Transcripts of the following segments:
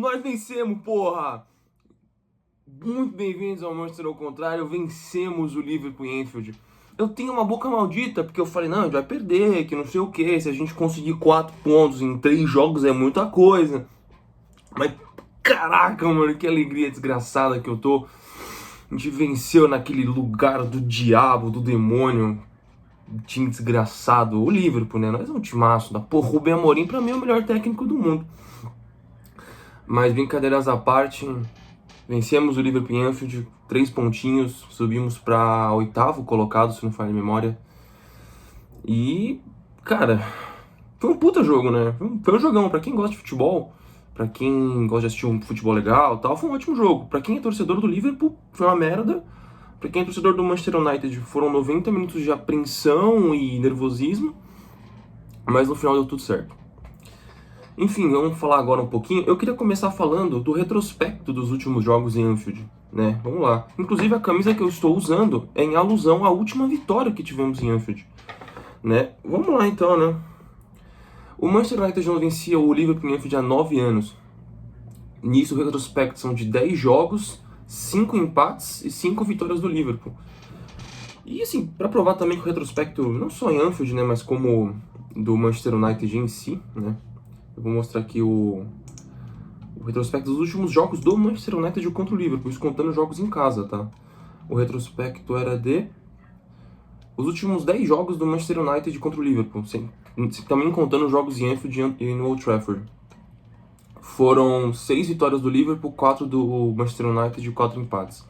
Nós vencemos, porra! Muito bem-vindos ao Manchester ao Contrário, vencemos o Liverpool em Anfield. Eu tenho uma boca maldita, porque eu falei, não, a gente vai perder, que não sei o que, se a gente conseguir 4 pontos em 3 jogos é muita coisa. Mas, caraca, mano, que alegria desgraçada que eu tô. A gente venceu naquele lugar do diabo, do demônio, time desgraçado, o Liverpool, né? Nós é um timaço da porra. Rubem Amorim, pra mim, é o melhor técnico do mundo. Mas, brincadeiras à parte, vencemos o Liverpool em Anfield, 3 pontinhos, subimos para 8º colocado, se não falha a memória. E, cara, foi um puta jogo, né? Foi um jogão. Pra quem gosta de futebol, pra quem gosta de assistir um futebol legal e tal, foi um ótimo jogo. Pra quem é torcedor do Liverpool, foi uma merda. Pra quem é torcedor do Manchester United, foram 90 minutos de apreensão e nervosismo. Mas no final deu tudo certo. Enfim, vamos falar agora um pouquinho. Eu queria começar falando do retrospecto dos últimos jogos em Anfield, né? Vamos lá. Inclusive a camisa que eu estou usando é em alusão à última vitória que tivemos em Anfield, né? Vamos lá então, né? O Manchester United não vencia o Liverpool em Anfield há 9 anos. Nisso o retrospecto são de 10 jogos, 5 empates e 5 vitórias do Liverpool. E assim, para provar também que o retrospecto, não só em Anfield, né, mas como do Manchester United em si, né? Eu vou mostrar aqui o retrospecto dos últimos jogos do Manchester United contra o Liverpool, isso contando jogos em casa, tá? O retrospecto era de os últimos 10 jogos do Manchester United contra o Liverpool, também contando jogos em Anfield e no Old Trafford. Foram 6 vitórias do Liverpool, 4 do Manchester United e 4 empates.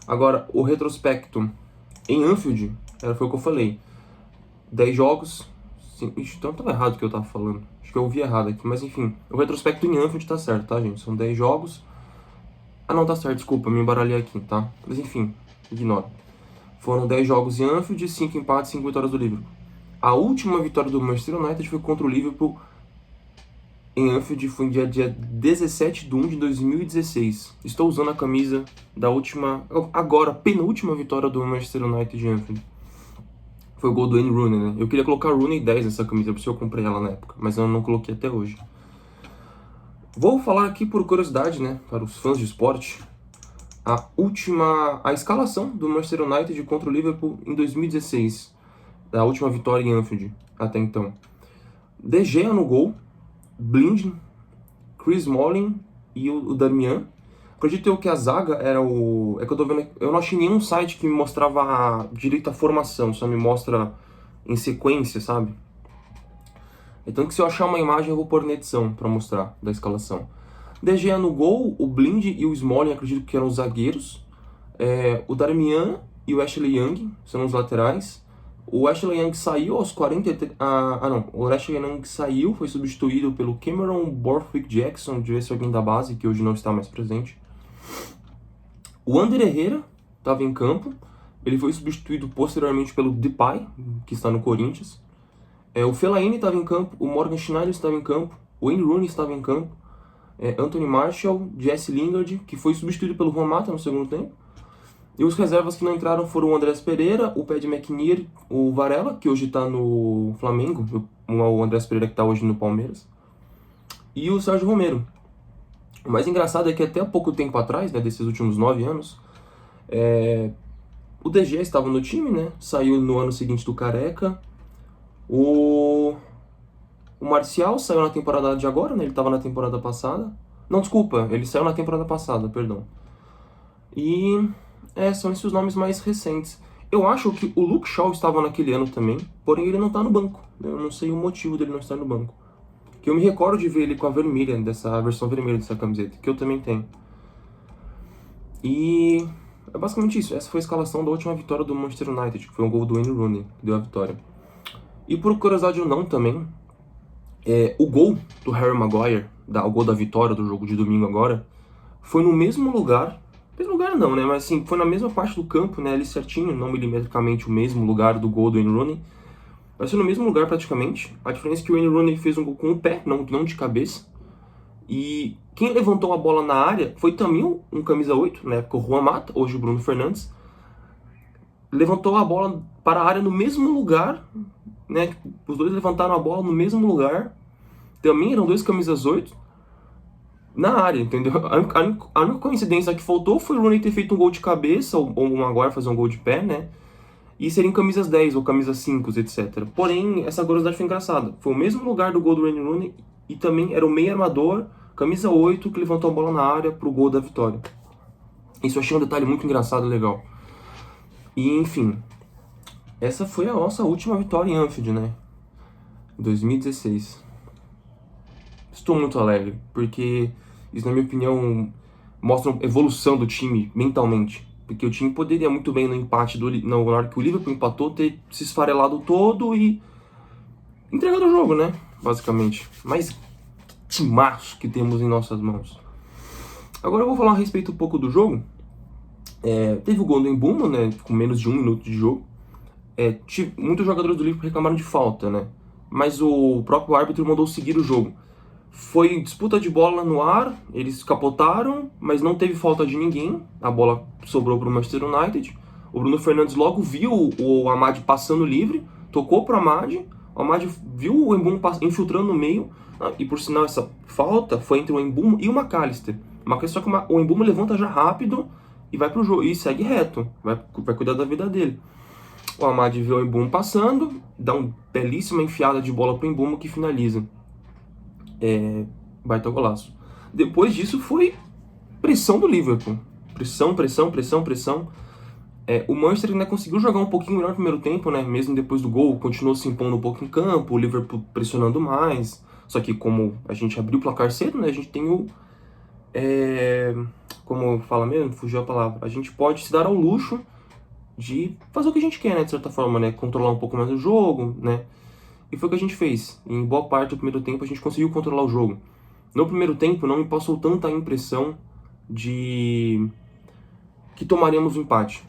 Agora, o retrospecto em Anfield, foi o que eu falei. 10 jogos. Ixi, então tava errado o que eu tava falando. Acho que eu ouvi errado aqui, mas enfim. O retrospecto em Anfield tá certo, tá, gente? São 10 jogos. Ah, não, tá certo, desculpa, me embaralhei aqui, tá? Mas enfim, ignora. Foram 10 jogos em Anfield, 5 empates e 5 vitórias do Liverpool. A última vitória do Manchester United foi contra o Liverpool em Anfield, foi no dia 17 de 1 de 2016. Estou usando a camisa da última, agora, penúltima vitória do Manchester United em Anfield. Foi o gol do Wayne Rooney, né? Eu queria colocar Rooney 10 nessa camisa, por isso eu comprei ela na época, mas eu não coloquei até hoje. Vou falar aqui por curiosidade, né, para os fãs de esporte, a escalação do Manchester United contra o Liverpool em 2016, a última vitória em Anfield até então. De Gea no gol, Blind, Chris Smalling e o Darmian. Acredito eu que a zaga era o... É que eu tô vendo... Eu não achei nenhum site que me mostrava direito à formação, só me mostra em sequência, sabe? Então que se eu achar uma imagem eu vou pôr na edição pra mostrar da escalação. De Gea no gol, o Blind e o Smalling acredito que eram os zagueiros. O Darmian e o Ashley Young são os laterais. O Ashley Young saiu aos 43... O Ashley Young saiu, foi substituído pelo Cameron Borthwick-Jackson, de ver se alguém da base, que hoje não está mais presente. O Ander Herrera estava em campo. Ele foi substituído posteriormente pelo Depay, que está no Corinthians. O Fellaini estava em campo, o Morgan Schneider estava em campo, o Wayne Rooney estava em campo, Anthony Martial, Jesse Lingard, que foi substituído pelo Juan Mata no segundo tempo. E os reservas que não entraram foram o Andrés Pereira, o Paddy McNair, o Varela, que hoje está no Flamengo, o Andrés Pereira que está hoje no Palmeiras, e o Sérgio Romero. O mais engraçado é que até há pouco tempo atrás, né, desses últimos 9 anos, o De Gea estava no time, né, saiu no ano seguinte do Careca. O Martial saiu na temporada de agora, né, ele estava na temporada passada. Não, desculpa, ele saiu na temporada passada, perdão. E... são esses os nomes mais recentes. Eu acho que o Luke Shaw estava naquele ano também, porém ele não está no banco. Eu não sei o motivo dele não estar no banco. Que eu me recordo de ver ele com a vermelha, a versão vermelha dessa camiseta, que eu também tenho. E é basicamente isso. Essa foi a escalação da última vitória do Manchester United, que foi um gol do Wayne Rooney, que deu a vitória. E por curiosidade ou não também, o gol do Harry Maguire, o gol da vitória do jogo de domingo agora, foi no mesmo lugar. Mesmo lugar não, né? Mas assim, foi na mesma parte do campo, né? Ali certinho, não milimetricamente o mesmo lugar do gol do Wayne Rooney. Mas foi no mesmo lugar praticamente. A diferença é que o Wayne Rooney fez um gol com o pé, não de cabeça. E quem levantou a bola na área foi também um camisa 8, na época o Juan Mata, hoje o Bruno Fernandes. Levantou a bola para a área no mesmo lugar, né? Os dois levantaram a bola no mesmo lugar. Também eram dois camisas 8. na área, entendeu? A única coincidência que faltou foi o Rooney ter feito um gol de cabeça, ou o Maguire fazer um gol de pé, né? E seriam camisas 10 ou camisas 5, etc. Porém, essa curiosidade foi engraçada. Foi o mesmo lugar do gol do Wayne Rooney e também era o meio armador, camisa 8, que levantou a bola na área pro gol da vitória. Isso eu achei um detalhe muito engraçado e legal. E, enfim, essa foi a nossa última vitória em Anfield, né? 2016. Estou muito alegre, porque isso, na minha opinião, mostra a evolução do time mentalmente. Porque o time poderia muito bem no empate, na hora que o Liverpool empatou, ter se esfarelado todo e entregado o jogo, né? Basicamente. Mas que timaço que temos em nossas mãos. Agora eu vou falar a respeito um pouco do jogo. Teve o gol do Mbeumo, né? Com menos de 1 minuto de jogo. Muitos jogadores do Liverpool reclamaram de falta, né? Mas o próprio árbitro mandou seguir o jogo. Foi disputa de bola no ar, eles capotaram, mas não teve falta de ninguém. A bola sobrou para o Manchester United. O Bruno Fernandes logo viu o Amad passando livre, tocou para o Amad. O Amad viu o Mbeumo infiltrando no meio. E por sinal, essa falta foi entre o Mbeumo e o McAllister. Só que o Mbeumo levanta já rápido e vai pro jogo e segue reto. Vai cuidar da vida dele. O Amad vê o Mbeumo passando, dá uma belíssima enfiada de bola pro Mbeumo que finaliza. Baita golaço. Depois disso foi pressão do Liverpool. Pressão, pressão, pressão, pressão. O Manchester ainda conseguiu jogar um pouquinho melhor no primeiro tempo, né? Mesmo depois do gol, continuou se impondo um pouco em campo, o Liverpool pressionando mais. Só que como a gente abriu o placar cedo, né? A gente tem o... como fala mesmo? Fugiu a palavra. A gente pode se dar ao luxo de fazer o que a gente quer, né? De certa forma, né? Controlar um pouco mais o jogo, né? E foi o que a gente fez. Em boa parte do primeiro tempo a gente conseguiu controlar o jogo. No primeiro tempo não me passou tanta impressão de que tomaríamos o empate.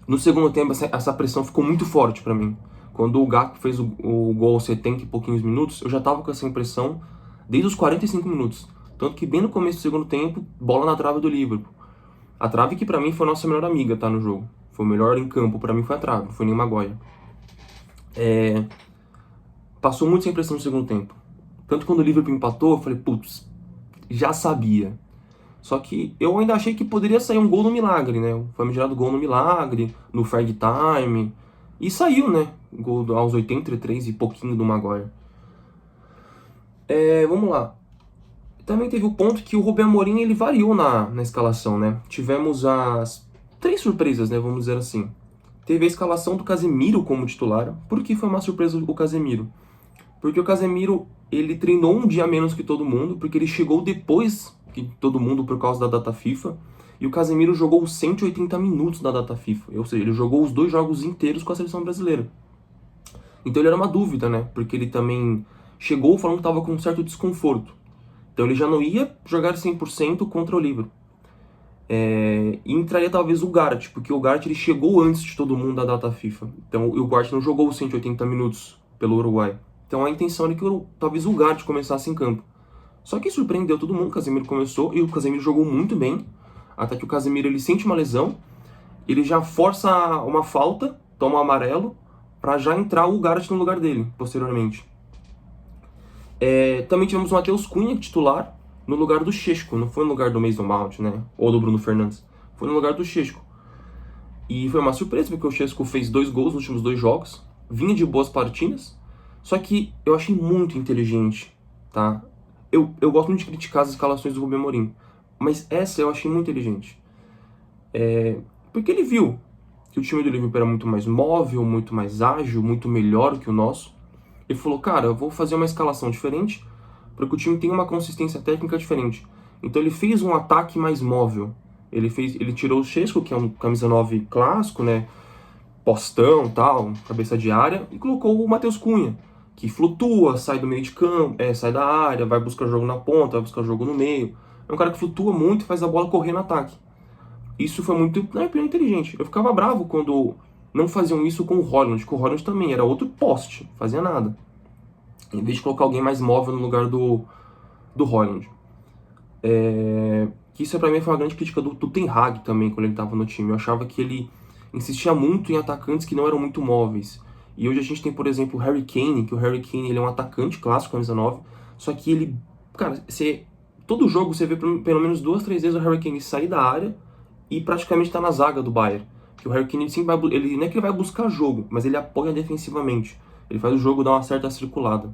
No segundo tempo essa pressão ficou muito forte pra mim. Quando o Gakpo fez o gol aos 70 e pouquinhos minutos, eu já tava com essa impressão desde os 45 minutos. Tanto que bem no começo do segundo tempo, bola na trave do Liverpool. A trave que pra mim foi a nossa melhor amiga, tá, no jogo. Foi o melhor em campo, pra mim foi a trave, não foi nem o Maguire. Passou muito sem impressão no segundo tempo. Tanto quando o Liverpool empatou, eu falei, putz, já sabia. Só que eu ainda achei que poderia sair um gol no milagre, né? O famigerado gol no milagre, no Ferg Time. E saiu, né? Gol aos 83 e pouquinho do Maguire. Vamos lá. Também teve o ponto que o Rubem Amorim, ele variou na escalação, né? Tivemos as 3 surpresas, né? Vamos dizer assim. Teve a escalação do Casemiro como titular. Por que foi uma surpresa o Casemiro? Porque o Casemiro, ele treinou um dia menos que todo mundo, porque ele chegou depois que todo mundo por causa da data FIFA, e o Casemiro jogou 180 minutos da data FIFA, ou seja, ele jogou os 2 jogos inteiros com a seleção brasileira. Então ele era uma dúvida, né? Porque ele também chegou falando que estava com um certo desconforto. Então ele já não ia jogar 100% contra o Liverpool. E entraria talvez o Gareth, porque o Gareth ele chegou antes de todo mundo da data FIFA. Então o Gareth não jogou os 180 minutos pelo Uruguai. Então a intenção era que talvez o Gareth começasse em campo. Só que surpreendeu todo mundo, o Casemiro começou e o Casemiro jogou muito bem. Até que o Casemiro ele sente uma lesão, ele já força uma falta, toma um amarelo, para já entrar o Gareth no lugar dele, posteriormente. Também tivemos o Matheus Cunha, titular, no lugar do Šeško, não foi no lugar do Mason Mount, né? Ou do Bruno Fernandes, foi no lugar do Šeško. E foi uma surpresa, porque o Šeško fez 2 gols nos últimos 2 jogos, vinha de boas partidas, só que eu achei muito inteligente, tá? Eu gosto muito de criticar as escalações do Rubem Amorim, mas essa eu achei muito inteligente. Porque ele viu que o time do Liverpool era muito mais móvel, muito mais ágil, muito melhor que o nosso. Ele falou, cara, eu vou fazer uma escalação diferente para que o time tenha uma consistência técnica diferente. Então ele fez um ataque mais móvel. Ele tirou o Šeško, que é um camisa 9 clássico, né? Postão, tal, cabeça de área, e colocou o Matheus Cunha, que flutua, sai do meio de campo, sai da área, vai buscar jogo na ponta, vai buscar jogo no meio. É um cara que flutua muito e faz a bola correr no ataque. Isso foi muito, na minha opinião, inteligente. Eu ficava bravo quando não faziam isso com o Højlund, que o Højlund também era outro poste, fazia nada. Em vez de colocar alguém mais móvel no lugar do Højlund. Que isso pra mim foi uma grande crítica do Ten Hag também, quando ele estava no time. Eu achava que ele insistia muito em atacantes que não eram muito móveis. E hoje a gente tem, por exemplo, o Harry Kane, que o Harry Kane ele é um atacante clássico, camisa 9, só que ele, cara, você todo jogo você vê pelo menos 2, 3 vezes o Harry Kane sair da área e praticamente tá na zaga do Bayern. Que o Harry Kane sempre vai, ele não é que ele vai buscar jogo, mas ele apoia defensivamente. Ele faz o jogo dar uma certa circulada.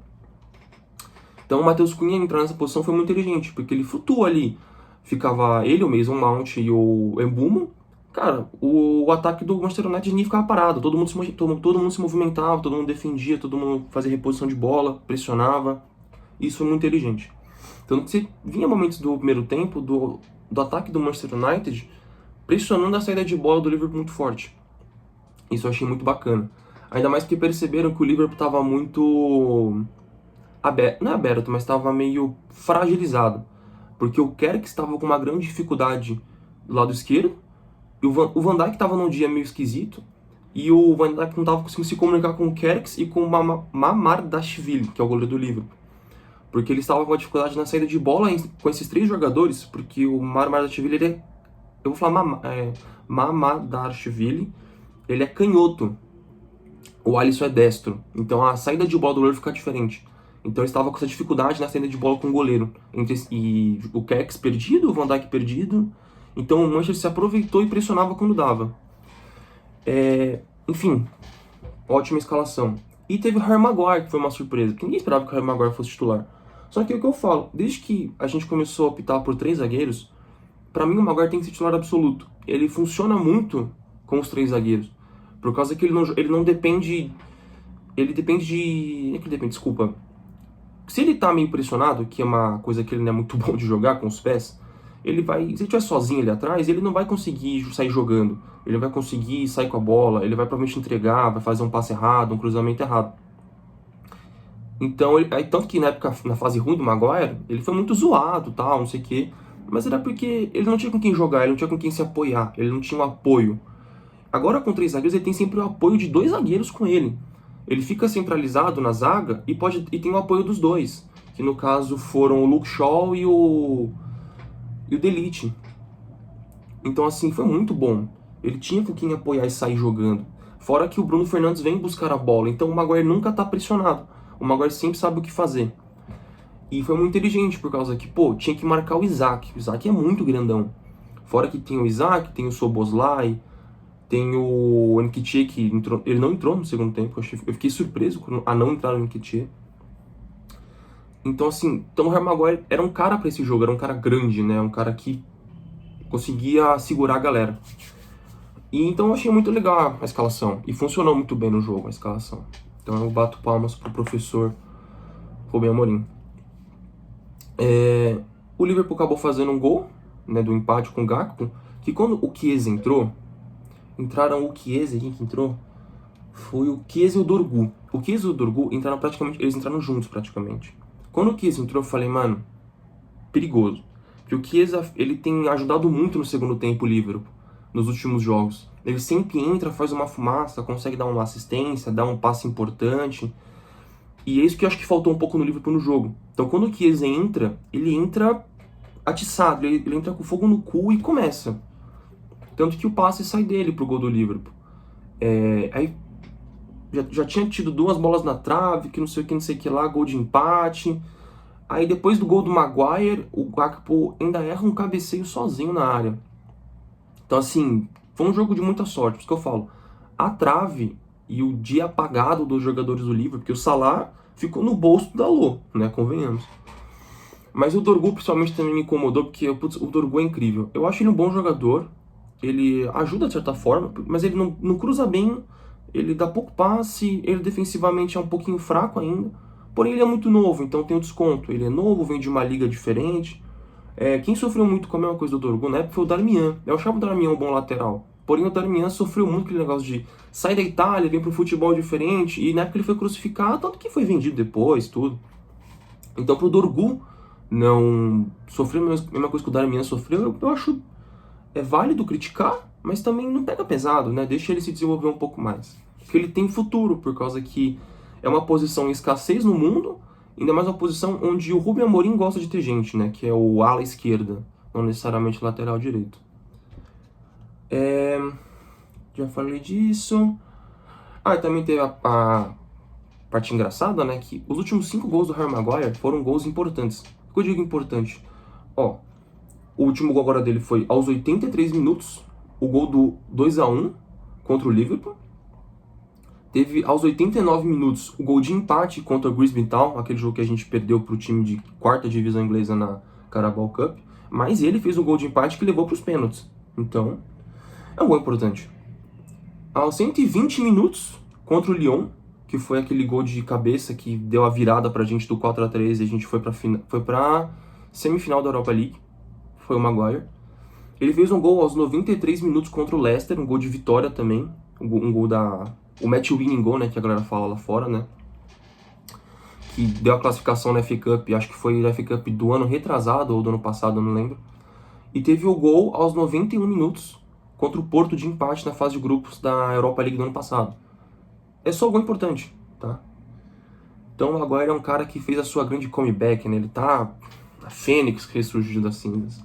Então o Matheus Cunha entrar nessa posição foi muito inteligente, porque ele flutua ali. Ficava ele, o Mason Mount e o Mbeumo. Cara, o ataque do Manchester United nem ficava parado. Todo mundo se movimentava, todo mundo defendia, todo mundo fazia reposição de bola, pressionava. Isso foi muito inteligente. Tanto que você vinha momentos do primeiro tempo do ataque do Manchester United pressionando a saída de bola do Liverpool muito forte. Isso eu achei muito bacana. Ainda mais porque perceberam que o Liverpool estava muito aberto, não é aberto, mas estava meio fragilizado. Porque o Kerk estava com uma grande dificuldade do lado esquerdo, e o Van Dijk estava num dia meio esquisito, e o Van Dijk não estava conseguindo se comunicar com o Kerks e com o Mamardashvili, que é o goleiro do Liverpool. Porque ele estava com a dificuldade na saída de bola com esses 3 jogadores, porque o Mamardashvili, ele é, eu vou falar Mamardashvili, ele é canhoto. O Alisson é destro. Então a saída de bola do goleiro fica diferente. Então ele estava com essa dificuldade na saída de bola com o goleiro. E o Kerks perdido, o Van Dijk perdido. Então o Manchester se aproveitou e pressionava quando dava. Enfim, ótima escalação. E teve o Harry Maguire, que foi uma surpresa, porque ninguém esperava que o Harry Maguire fosse titular. Só que é o que eu falo, desde que a gente começou a optar por 3 zagueiros, pra mim o Maguire tem que ser titular absoluto. Ele funciona muito com os 3 zagueiros. Por causa que ele não depende... Ele depende de... Não é que ele depende, desculpa. Se ele tá meio pressionado, que é uma coisa que ele não é muito bom de jogar com os pés, ele vai... Se ele estiver sozinho ali atrás, ele não vai conseguir sair jogando. Ele vai conseguir sair com a bola, ele vai provavelmente entregar, vai fazer um passe errado, um cruzamento errado. Então, tanto que na época, na fase ruim do Maguire, ele foi muito zoado, tal, não sei o quê. Mas era porque ele não tinha com quem jogar, ele não tinha com quem se apoiar, ele não tinha um apoio. Agora, com 3 zagueiros, ele tem sempre o apoio de 2 zagueiros com ele. Ele fica centralizado na zaga e tem o apoio dos 2. Que no caso foram o Luke Shaw e o De Ligt. Então assim, foi muito bom. Ele tinha com quem apoiar e sair jogando. Fora que o Bruno Fernandes vem buscar a bola. Então o Maguire nunca tá pressionado. O Maguire sempre sabe o que fazer. E foi muito inteligente por causa que, pô, tinha que marcar o Isaac. O Isaac é muito grandão. Fora que tem o Isaac, tem o Szoboszlai, tem o Nketiah, que entrou, ele não entrou no segundo tempo. Eu fiquei surpreso a não entrar no Nketiah. Então, assim, o Harry Maguire era um cara pra esse jogo, era um cara grande, né? Um cara que conseguia segurar a galera. E então eu achei muito legal a escalação. E funcionou muito bem no jogo a escalação. Então eu bato palmas pro professor Rubem Amorim. O Liverpool acabou fazendo um gol, né, do empate com o Gakpo, que quando o Chiesa entrou, entraram o Chiesa, quem que entrou? Foi o Chiesa e o Dorgu. O Chiesa e o Dorgu eles entraram juntos praticamente. Quando o Chiesa entrou, eu falei, mano, perigoso. Porque o Chiesa, ele tem ajudado muito no segundo tempo o Liverpool, nos últimos jogos. Ele sempre entra, faz uma fumaça, consegue dar uma assistência, dar um passe importante. E é isso que eu acho que faltou um pouco no Liverpool no jogo. Então quando o Chiesa entra, ele entra atiçado, ele entra com fogo no cu e começa. Tanto que o passe sai dele pro gol do Liverpool. Aí já tinha tido 2 bolas na trave, que não sei o que lá, gol de empate. Aí depois do gol do Maguire, o Gakpo ainda erra um cabeceio sozinho na área. Então assim, foi um jogo de muita sorte, por isso que eu falo. A trave e o dia apagado dos jogadores do Liverpool, porque o Salah ficou no bolso do Dalot, né, convenhamos. Mas o Dorgu principalmente também me incomodou, porque o Dorgu é incrível. Eu acho ele um bom jogador, ele ajuda de certa forma, mas ele não cruza bem, ele dá pouco passe, ele defensivamente é um pouquinho fraco ainda. Porém ele é muito novo, então tem um desconto. Ele é novo, vem de uma liga diferente. Quem sofreu muito com a mesma coisa do Dorgu na época foi o Darmian. Eu achava o Darmian um bom lateral. Porém o Darmian sofreu muito aquele negócio de sair da Itália, vem para um futebol diferente. E na época ele foi crucificado, tanto que foi vendido depois, tudo. Então pro Dorgu não sofrer a mesma coisa que o Darmian sofreu, eu acho válido criticar, mas também não pega pesado, né? Deixa ele se desenvolver um pouco mais. Porque ele tem futuro, por causa que é uma posição em escassez no mundo, ainda mais uma posição onde o Rubem Amorim gosta de ter gente, né? Que é o ala esquerda, não necessariamente lateral direito. Já falei disso. E também teve a parte engraçada, né? Que os últimos 5 gols do Harry Maguire foram gols importantes. Por que eu digo importante? Ó, o último gol agora dele foi aos 83 minutos, o gol do 2-1 contra o Liverpool. Teve aos 89 minutos o gol de empate contra o Brisbane Town, aquele jogo que a gente perdeu para o time de quarta divisão inglesa na Carabao Cup. Mas ele fez o gol de empate que levou para os pênaltis. Então, é um gol importante. Aos 120 minutos contra o Lyon, que foi aquele gol de cabeça que deu a virada pra gente do 4-3 e a gente foi pra semifinal da Europa League. Foi o Maguire. Ele fez um gol aos 93 minutos contra o Leicester, um gol de vitória também. Um gol o match winning goal, né, que a galera fala lá fora, né? Que deu a classificação na FA Cup, acho que foi na FA Cup do ano retrasado ou do ano passado, eu não lembro. E teve o gol aos 91 minutos contra o Porto de empate na fase de grupos da Europa League do ano passado. É só gol importante, tá? Então o Maguire é um cara que fez a sua grande comeback, né? Ele tá a fênix que ressurgiu das cinzas.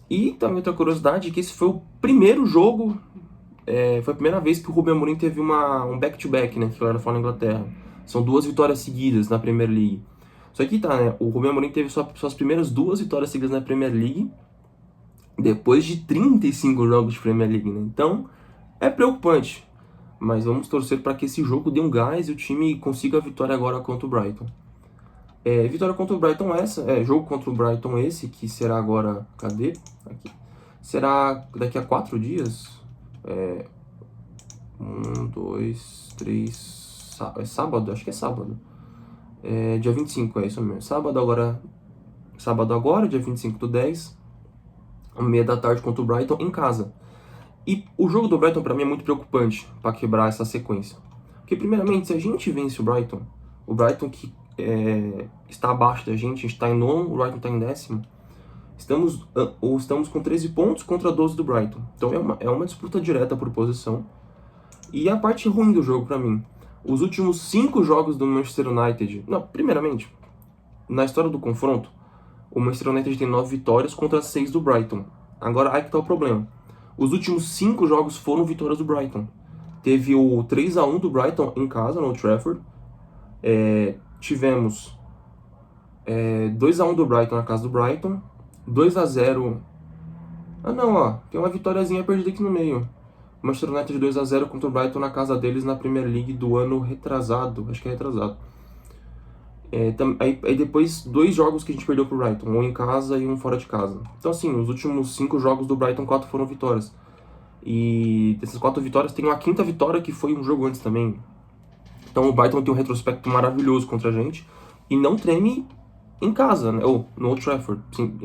E também outra curiosidade é que esse foi o primeiro jogo, foi a primeira vez que o Ruben Amorim teve um back-to-back, né? Que a galera fala na Inglaterra. São 2 vitórias seguidas na Premier League. Só que tá, né? O Ruben Amorim teve suas primeiras 2 vitórias seguidas na Premier League depois de 35 jogos de Premier League, né? Então, é preocupante. Mas vamos torcer para que esse jogo dê um gás e o time consiga a vitória agora contra o Brighton. Vitória contra o Brighton jogo contra o Brighton esse, que será agora, cadê? Aqui. Será daqui a 4 dias. 1, 2, 3, é sábado? Acho que é sábado. Dia 25, é isso mesmo. Sábado agora, dia 25/10, 1h30 da tarde contra o Brighton em casa. E o jogo do Brighton pra mim é muito preocupante para quebrar essa sequência. Porque primeiramente, se a gente vence o Brighton que está abaixo da gente está em 9º, o Brighton está em 10º, estamos com 13 pontos contra 12 do Brighton. Então é uma disputa direta por posição. E a parte ruim do jogo pra mim, os últimos 5 jogos do Manchester United, primeiramente, na história do confronto, o Manchester United tem 9 vitórias contra 6 do Brighton. Agora, aí que tá o problema. Os últimos 5 jogos foram vitórias do Brighton. Teve o 3-1 do Brighton em casa, no Old Trafford. Tivemos 2-1 do Brighton na casa do Brighton. 2-0... tem uma vitóriazinha perdida aqui no meio. Manchester United 2-0 contra o Brighton na casa deles na Premier League do ano retrasado. Acho que é retrasado. Aí depois 2 jogos que a gente perdeu pro Brighton, um em casa e um fora de casa. Então assim, os últimos 5 jogos do Brighton, 4 foram vitórias. E dessas 4 vitórias tem uma 5ª vitória que foi um jogo antes também. Então o Brighton tem um retrospecto maravilhoso contra a gente e não treme em casa, né? Ou no Old Trafford. Sim,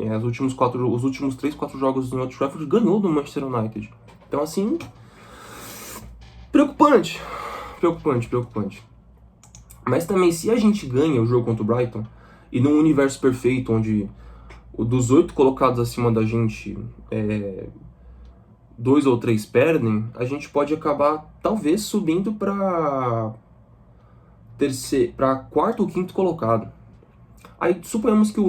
os últimos 3, 4 jogos no Old Trafford ganhou do Manchester United. Então assim, preocupante. Mas também, se a gente ganha o jogo contra o Brighton, e num universo perfeito, onde dos 8 colocados acima da gente, 2 ou 3 perdem, a gente pode acabar, talvez, subindo para 4º ou 5º colocado. Aí, suponhamos que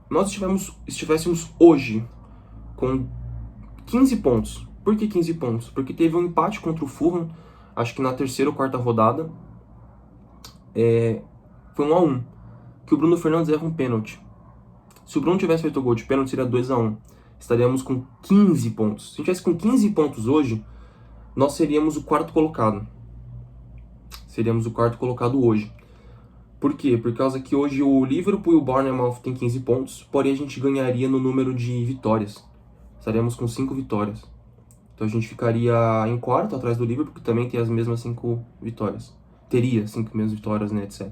nós estivéssemos hoje com 15 pontos. Por que 15 pontos? Porque teve um empate contra o Fulham, acho que na 3ª ou 4ª rodada. Foi 1-1, que o Bruno Fernandes erra um pênalti. Se o Bruno tivesse feito o gol de pênalti, seria 2-1. Estaríamos com 15 pontos. Se a gente tivesse com 15 pontos hoje, nós seríamos o 4º colocado. Seríamos o 4º colocado hoje. Por quê? Por causa que hoje o Liverpool e o Bournemouth têm 15 pontos, porém a gente ganharia no número de vitórias. Estaríamos com 5 vitórias. Então a gente ficaria em 4º, atrás do Liverpool, que também tem as mesmas 5 vitórias. Teria 5 mesmas vitórias, né, etc.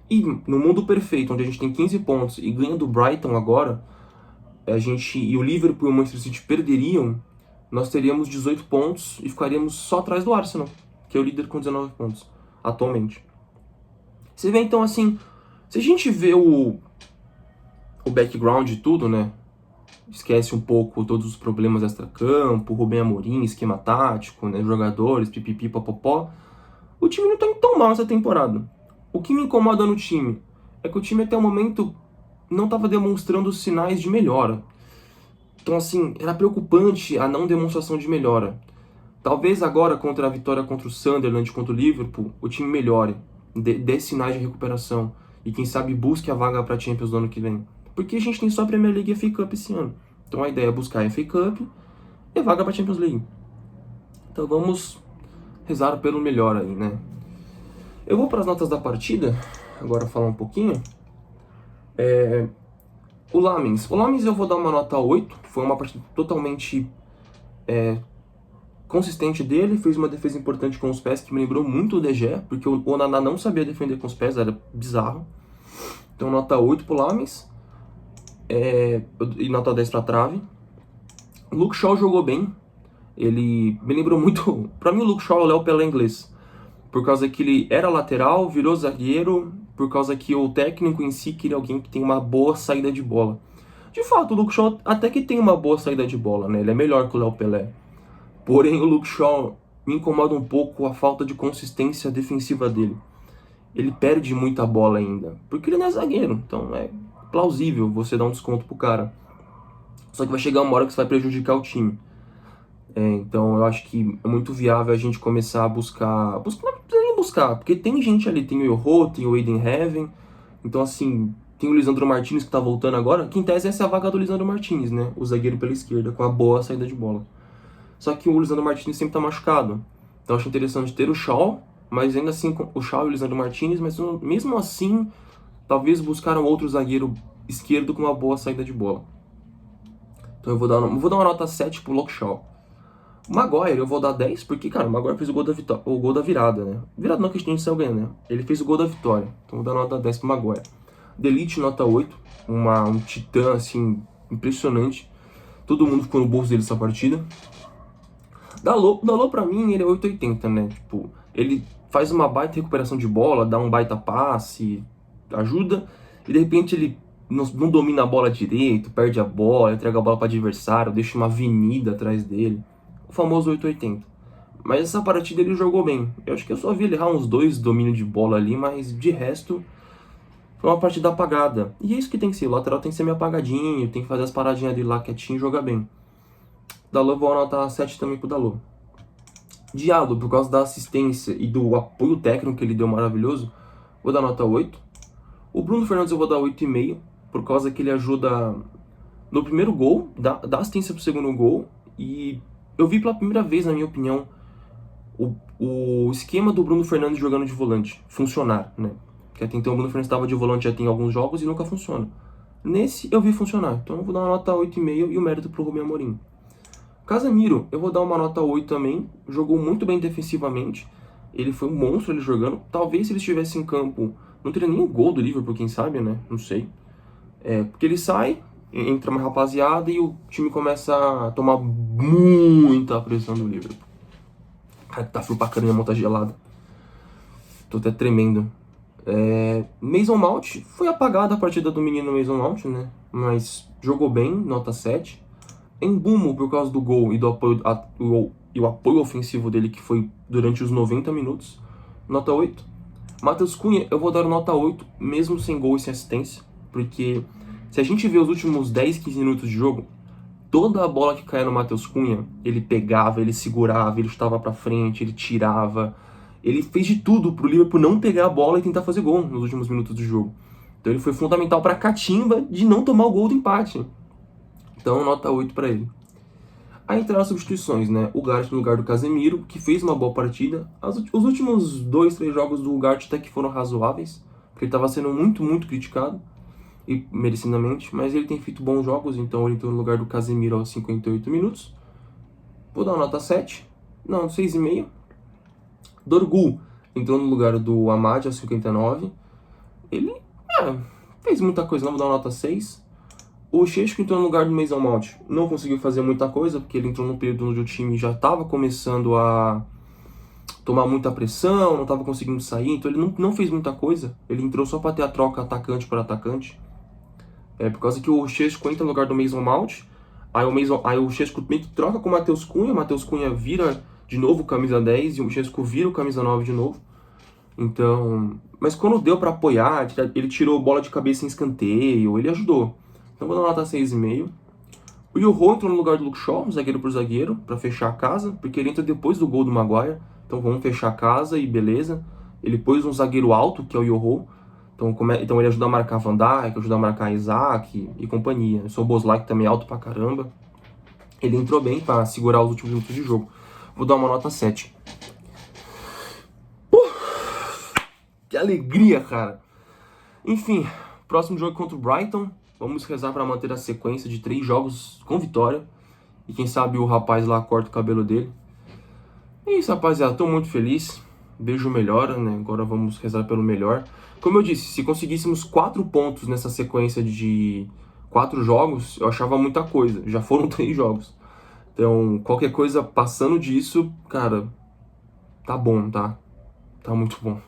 E no mundo perfeito, onde a gente tem 15 pontos e ganha do Brighton agora, e o Liverpool e o Manchester City perderiam, nós teríamos 18 pontos e ficaríamos só atrás do Arsenal, que é o líder com 19 pontos, atualmente. Você vê então assim, se a gente vê o background de tudo, né, esquece um pouco todos os problemas extra-campo, Ruben Amorim, esquema tático, né, jogadores, pipipi, popopó, o time não tá indo tão mal essa temporada. O que me incomoda no time é que o time até o momento não estava demonstrando sinais de melhora. Então assim, era preocupante a não demonstração de melhora. Talvez agora, contra a vitória contra o Sunderland, contra o Liverpool, o time melhore, dê sinais de recuperação. e quem sabe busque a vaga para Champions do ano que vem. Porque a gente tem só a Premier League e a FA Cup esse ano. Então a ideia é buscar a FA Cup e vaga para Champions League. Então vamos rezar pelo melhor aí, né? Eu vou para as notas da partida, agora falar um pouquinho. O Lamens eu vou dar uma nota 8, foi uma partida totalmente consistente dele, fez uma defesa importante com os pés que me lembrou muito o De Gea, porque o Onana não sabia defender com os pés, era bizarro. Então nota 8 pro Lamens, e nota 10 pra trave. O Luke Shaw jogou bem, ele me lembrou muito, pra mim o Luke Shaw é o Léo Pelé inglês, por causa que ele era lateral, virou zagueiro, por causa que o técnico em si queria alguém que tem uma boa saída de bola. De fato, o Luke Shaw até que tem uma boa saída de bola, né? Ele é melhor que o Léo Pelé. Porém, o Luke Shaw me incomoda um pouco a falta de consistência defensiva dele. Ele perde muita bola ainda, porque ele não é zagueiro, então é plausível você dar um desconto pro cara. Só que vai chegar uma hora que você vai prejudicar o time. Então eu acho que é muito viável a gente começar a buscar... Não precisa nem buscar, porque tem gente ali, tem o Yoho, tem o Aiden Heaven, então assim, tem o Lisandro Martinez que tá voltando agora, que em tese essa é a vaga do Lisandro Martinez, né? O zagueiro pela esquerda, com a boa saída de bola. Só que o Lisandro Martinez sempre tá machucado. Então eu acho interessante ter o Shaw, mas ainda assim o Shaw e o Lisandro Martinez, mas mesmo assim, talvez buscar um outro zagueiro esquerdo com uma boa saída de bola. Então eu vou dar uma nota 7 pro Luke Shaw. O Maguire eu vou dar 10, porque, cara, o Maguire fez o gol da virada, né? Virada não que a gente saiu ganhando, né? Ele fez o gol da vitória. Então eu vou dar nota 10 pro Maguire. Delite, nota 8. Um titã, assim, impressionante. Todo mundo ficou no bolso dele essa partida. Dalot pra mim, ele é 880, né? Tipo, ele faz uma baita recuperação de bola, dá um baita passe, ajuda, e de repente ele não domina a bola direito, perde a bola, entrega a bola para adversário, deixa uma avenida atrás dele. O famoso 880. Mas essa partida ele jogou bem. Eu acho que eu só vi ele errar uns 2 domínios de bola ali, mas de resto foi uma partida apagada. E é isso que tem que ser, o lateral tem que ser meio apagadinho, tem que fazer as paradinhas dele lá quietinho e jogar bem. Dalot, vou anotar 7 também pro Dalot. Diallo, por causa da assistência e do apoio técnico que ele deu maravilhoso, vou dar nota 8. O Bruno Fernandes eu vou dar 8,5, por causa que ele ajuda no primeiro gol, dá assistência pro segundo gol, e eu vi pela primeira vez, na minha opinião, o esquema do Bruno Fernandes jogando de volante funcionar, né? Porque até então o Bruno Fernandes estava de volante já tem alguns jogos e nunca funciona. Nesse eu vi funcionar, então eu vou dar uma nota 8,5 e o mérito pro Rubem Amorim. Casemiro, eu vou dar uma nota 8 também, jogou muito bem defensivamente, ele foi um monstro ele jogando, talvez se ele estivesse em campo, não teria nem o gol do Liverpool, quem sabe, né, não sei, porque ele sai, entra uma rapaziada e o time começa a tomar muita pressão do Liverpool. Cara, tá frio pra caramba, a mão tá gelada, tô até tremendo. Mason Mount, foi apagada a partida do menino Mason Mount, né, mas jogou bem, nota 7. Mbeumo, por causa do gol e do o apoio ofensivo dele, que foi durante os 90 minutos, nota 8. Matheus Cunha, eu vou dar nota 8, mesmo sem gol e sem assistência, porque se a gente vê os últimos 10, 15 minutos de jogo, toda a bola que caía no Matheus Cunha, ele pegava, ele segurava, ele chutava pra frente, ele tirava, ele fez de tudo pro Liverpool não pegar a bola e tentar fazer gol nos últimos minutos do jogo. Então ele foi fundamental pra catimba de não tomar o gol do empate. Então, nota 8 para ele. Aí entraram as substituições, né? O Ugarte no lugar do Casemiro, que fez uma boa partida. Os últimos 2, 3 jogos do Ugarte até que foram razoáveis, porque ele estava sendo muito, muito criticado, e merecidamente, mas ele tem feito bons jogos, então ele entrou no lugar do Casemiro aos 58 minutos. Vou dar uma nota 7. Não, 6,5. Dorgu entrou no lugar do Amad aos 59. Ele fez muita coisa, não vou dar uma nota 6. O Šeško entrou no lugar do Mason Mount, não conseguiu fazer muita coisa, porque ele entrou num período onde o time já estava começando a tomar muita pressão, não estava conseguindo sair, então ele não fez muita coisa. Ele entrou só para ter a troca atacante por atacante. Por causa que o Šeško entra no lugar do Mason Mount, aí o Šeško meio que troca com o Matheus Cunha vira de novo o camisa 10 e o Šeško vira o camisa 9 de novo. Então, mas quando deu para apoiar, ele tirou bola de cabeça em escanteio, ele ajudou. Então vou dar nota 6,5. O Yoho entrou no lugar do Luke Shaw, zagueiro por zagueiro, para fechar a casa, porque ele entra depois do gol do Maguire. Então vamos fechar a casa e beleza. Ele pôs um zagueiro alto, que é o Yoho. Então ele ajuda a marcar Van Dijk, ajuda a marcar Isaac e companhia. O Szoboszlai que também é alto pra caramba. Ele entrou bem pra segurar os últimos minutos de jogo. Vou dar uma nota 7. Que alegria, cara. Enfim, próximo jogo contra o Brighton. Vamos rezar pra manter a sequência de 3 jogos com vitória. E quem sabe o rapaz lá corta o cabelo dele. É isso, rapaziada. Tô muito feliz. Beijo melhora, né? Agora vamos rezar pelo melhor. Como eu disse, se conseguíssemos 4 pontos nessa sequência de 4 jogos, eu achava muita coisa. Já foram 3 jogos. Então, qualquer coisa passando disso, cara, tá bom, tá? Tá muito bom.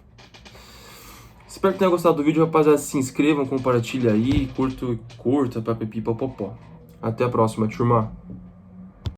Espero que tenham gostado do vídeo, rapaziada. Se inscrevam, compartilhem aí, curta, papapipopopó. Até a próxima, turma.